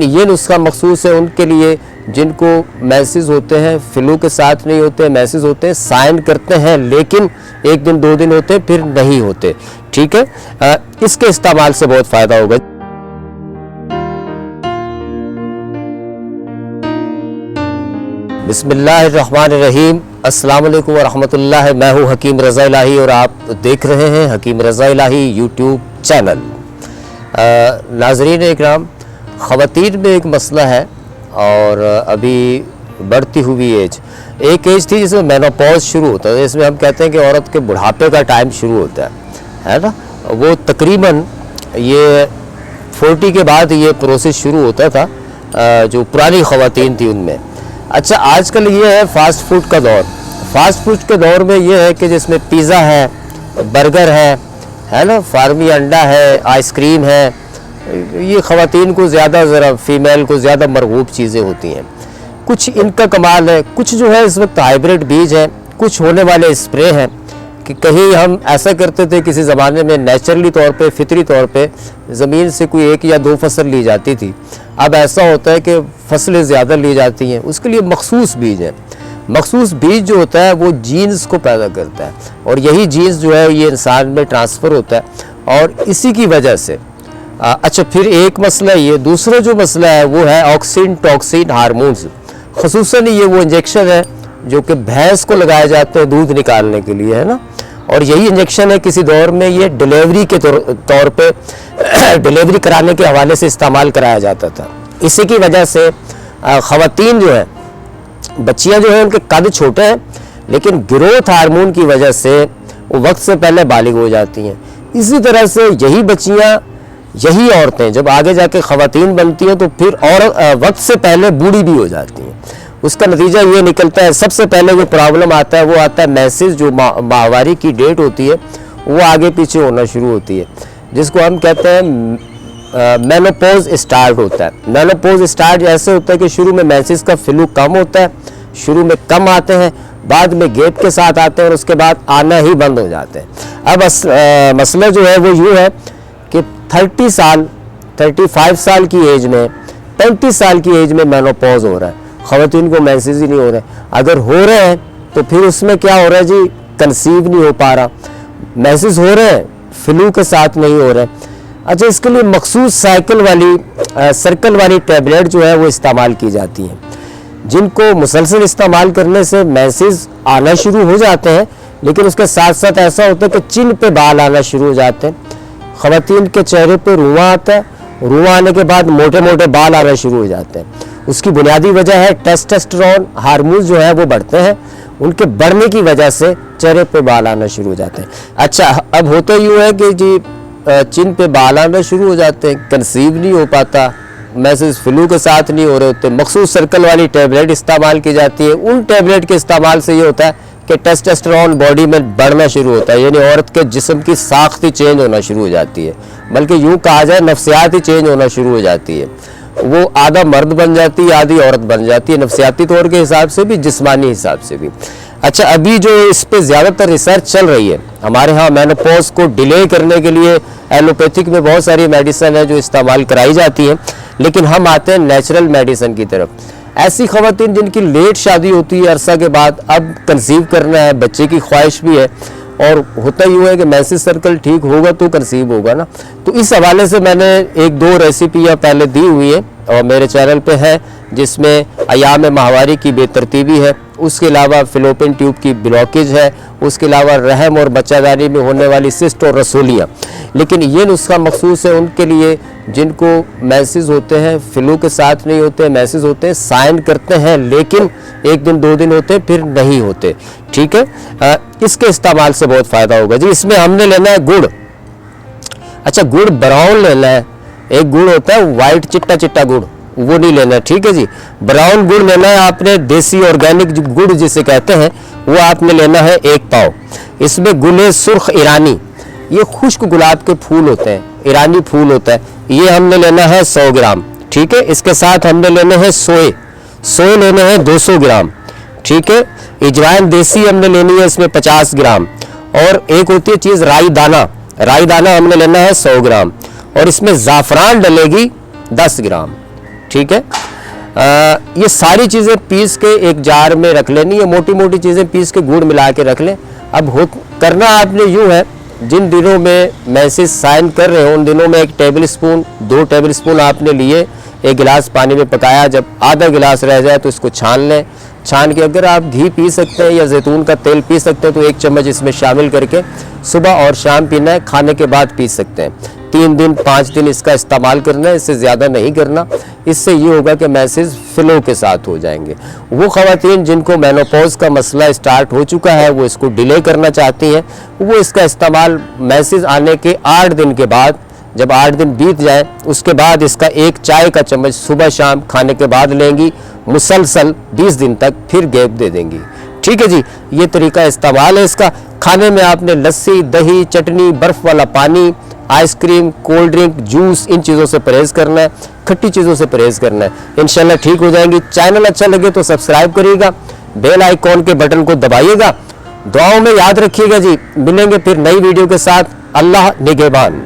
ये नुस्खा मखसूस है उनके लिए जिनको मैसेज होते हैं, फ्लू के साथ नहीं होते, मैसेज होते हैं, साइन करते हैं लेकिन एक दिन दो दिन होते फिर नहीं होते। ठीक है, इसके इस्तेमाल से बहुत फ़ायदा होगा। बिस्मिल्लाहिर्रहमानिर्रहीम, अस्सलाम वालेकुम व रहमतुल्लाह। मैं हूँ हकीम रज़ा इलाही और आप देख रहे हैं हकीम रज़ा इलाही यूट्यूब चैनल। नाज़रीन इकराम, ख़वातीन में एक मसला है और अभी बढ़ती हुई एक एज थी जिसमें मेनोपॉज शुरू होता है। इसमें हम कहते हैं कि औरत के बुढ़ापे का टाइम शुरू होता है ना। वो तकरीबन ये 40 के बाद ये प्रोसेस शुरू होता था जो पुरानी ख़वातीन थी उनमें। अच्छा, आजकल ये है फ़ास्ट फूड का दौर। फ़ास्ट फूड के दौर में ये है कि जिसमें पिज़्ज़ा है, बर्गर है ना, फार्मी अंडा है, आइसक्रीम है, ये ख़वातीन को ज़्यादा ज़रा फ़ीमेल को ज़्यादा मरगूब चीज़ें होती हैं। कुछ इनका कमाल है, कुछ जो है इस वक्त हाइब्रिड बीज है, कुछ होने वाले स्प्रे हैं कि कहीं हम ऐसा करते थे किसी ज़माने में नेचुरली तौर पे, फितरी तौर पे ज़मीन से कोई एक या दो फसल ली जाती थी। अब ऐसा होता है कि फसलें ज़्यादा ली जाती हैं। उसके लिए मखसूस बीज है। मखसूस बीज जो होता है वो जीन्स को पैदा करता है और यही जीन्स जो है ये इंसान में ट्रांसफ़र होता है और इसी की वजह से अच्छा, फिर एक मसला ये, दूसरा जो मसला है वो है ऑक्सिन टॉक्सिन हार्मोन्स। ख़ुसूसन ये वो इंजेक्शन है जो कि भैंस को लगाए जाते हैं दूध निकालने के लिए, है ना। और यही इंजेक्शन है किसी दौर में ये डिलीवरी के तौर पे डिलीवरी कराने के हवाले से इस्तेमाल कराया जाता था। इसी की वजह से ख़वातीन जो है, बच्चियां जो हैं उनके कद छोटे हैं लेकिन ग्रोथ हार्मोन की वजह से वो वक्त से पहले बालिग हो जाती हैं। इसी तरह से यही बच्चियां, यही औरतें जब आगे जाके ख़वातीन बनती हैं तो फिर और वक्त से पहले बूढ़ी भी हो जाती हैं। उसका नतीजा ये निकलता है, सबसे पहले जो प्रॉब्लम आता है वो आता है मैसेज, जो माहवारी की डेट होती है वो आगे पीछे होना शुरू होती है, जिसको हम कहते हैं मेनोपॉज स्टार्ट होता है। मेनोपॉज स्टार्ट ऐसे होता है कि शुरू में मैसेज का फ्लू कम होता है, शुरू में कम आते हैं, बाद में गैप के साथ आते हैं और उसके बाद आना ही बंद हो जाते हैं। अब मसला जो है वो यूँ है कि 30 साल 35 साल की एज में, 35 साल की एज में मेनोपॉज हो रहा है, ख़वातीन को मैसेज ही नहीं हो रहे। अगर हो रहे हैं तो फिर उसमें क्या हो रहा है जी, कंसीव नहीं हो पा रहा, मैसेज हो रहे हैं, फ्लू के साथ नहीं हो रहे। अच्छा, इसके लिए मखसूस सर्कल वाली टैबलेट जो है वो इस्तेमाल की जाती हैं, जिनको मुसलसल इस्तेमाल करने से मैसेज आना शुरू हो जाते हैं लेकिन उसके साथ साथ ऐसा होता है कि चिन पे बाल आना शुरू हो जाते हैं। ख़वातीन के चेहरे पे रुआं आता है, रुआं आने के बाद मोटे मोटे बाल आना शुरू हो जाते हैं। उसकी बुनियादी वजह है टेस्टोस्टेरोन हार्मोन जो है वो बढ़ते हैं, उनके बढ़ने की वजह से चेहरे पे बाल आना शुरू हो जाते हैं। अच्छा, अब होता यूँ है कि जी चिन पे बाल आना शुरू हो जाते हैं, कंसीव नहीं हो पाता, मैसेज फ्लू के साथ नहीं हो रहे होते। मखसूस सर्कल वाली टैबलेट इस्तेमाल की जाती है। उन टैबलेट के इस्तेमाल से ये होता है कि टेस्टोस्टेरोन बॉडी में बढ़ना शुरू होता है, यानी औरत के जिस्म की साख्त ही चेंज होना शुरू हो जाती है, बल्कि यूँ कहा जाए नफ्सियात ही चेंज होना शुरू हो जाती है। वो आधा मर्द बन जाती है, आधी औरत बन जाती है, नफ्सियाती तौर के हिसाब से भी, जिस्मानी हिसाब से भी। अच्छा, अभी जो इस पे ज़्यादातर रिसर्च चल रही है हमारे यहाँ, मेनोपॉज को डिले करने के लिए एलोपैथिक में बहुत सारी मेडिसिन है जो इस्तेमाल कराई जाती है, लेकिन हम आते हैं नेचुरल मेडिसिन की तरफ। ऐसी ख़वातीन जिनकी लेट शादी होती है अरसा के बाद, अब कंसीव करना है, बच्चे की ख्वाहिश भी है और होता यूँ है कि मैसेज सर्कल ठीक होगा तो कंसीव होगा ना। तो इस हवाले से मैंने एक दो रेसिपियाँ पहले दी हुई है और मेरे चैनल पे है, जिसमें अयाम माहवारी की बेतरतीबी है, उसके अलावा फिलोपियन ट्यूब की ब्लॉकेज है, उसके अलावा रहम और बच्चादानी में होने वाली सिस्ट और रसूलियाँ। लेकिन ये नुस्खा मखसूस है उनके लिए जिनको मैसेज होते हैं, फ्लू के साथ नहीं होते, मैसेज होते हैं, साइन करते हैं लेकिन एक दिन दो दिन होते फिर नहीं होते। ठीक है, इसके इस्तेमाल से बहुत फ़ायदा होगा जी। इसमें हमने लेना है गुड़। अच्छा, गुड़ ब्राउन लेना है। एक गुड़ होता है वाइट चिट्टा चिट्टा गुड़, वो नहीं लेना है। ठीक है जी, ब्राउन गुड़ लेना है आपने, देसी ऑर्गेनिक गुड़ जिसे कहते हैं वो आपने लेना है 1 पाव। इसमें गुले सुर्ख ईरानी, ये खुश्क गुलाब के फूल होते हैं, ईरानी फूल होता है, ये हमने लेना है 100 ग्राम। ठीक है, इसके साथ हमने लेने हैं सोए लेने हैं 200 ग्राम। ठीक है, इजवाइन देसी हमने लेनी है इसमें 50 ग्राम। और एक होती है चीज़ राई दाना हमने लेना है 100 ग्राम और इसमें ज़ाफ़रान डलेगी 10 ग्राम। ठीक है। ये सारी चीज़ें पीस के एक जार में रख लेनी है, मोटी मोटी चीज़ें पीस के गुड़ मिला के रख लें। अब हो करना आपने यूँ है, जिन दिनों में मैसेज साइन कर रहे हो उन दिनों में 1 टेबल स्पून 2 टेबल स्पून आपने लिए, 1 गिलास पानी में पकाया, जब आधा गिलास रह जाए तो इसको छान लें। छान के अगर आप घी पी सकते हैं या जैतून का तेल पी सकते हैं तो 1 चम्मच इसमें शामिल करके सुबह और शाम पीना है, खाने के बाद पी सकते हैं। 3 दिन 5 दिन इसका इस्तेमाल करना है, इससे ज़्यादा नहीं करना। इससे ये होगा कि मैसेज फ्लो के साथ हो जाएंगे। वो ख़वातीन जिनको मेनोपॉज का मसला स्टार्ट हो चुका है, वो इसको डिले करना चाहती हैं, वो इसका इस्तेमाल मैसेज आने के 8 दिन के बाद, जब 8 दिन बीत जाए उसके बाद इसका 1 चाय का चम्मच सुबह शाम खाने के बाद लेंगी, मुसलसल 20 दिन तक, फिर गैप दे देंगी। ठीक है जी, ये तरीका इस्तेमाल है इसका। खाने में आपने लस्सी, दही, चटनी, बर्फ़ वाला पानी, आइसक्रीम, कोल्ड ड्रिंक, जूस, इन चीज़ों से परहेज़ करना है, खट्टी चीज़ों से परहेज़ करना है। इंशाल्लाह ठीक हो जाएंगी। चैनल अच्छा लगे तो सब्सक्राइब करिएगा, बेल आइकॉन के बटन को दबाइएगा। दुआओं में याद रखिएगा जी। मिलेंगे फिर नई वीडियो के साथ। अल्लाह निगहबान।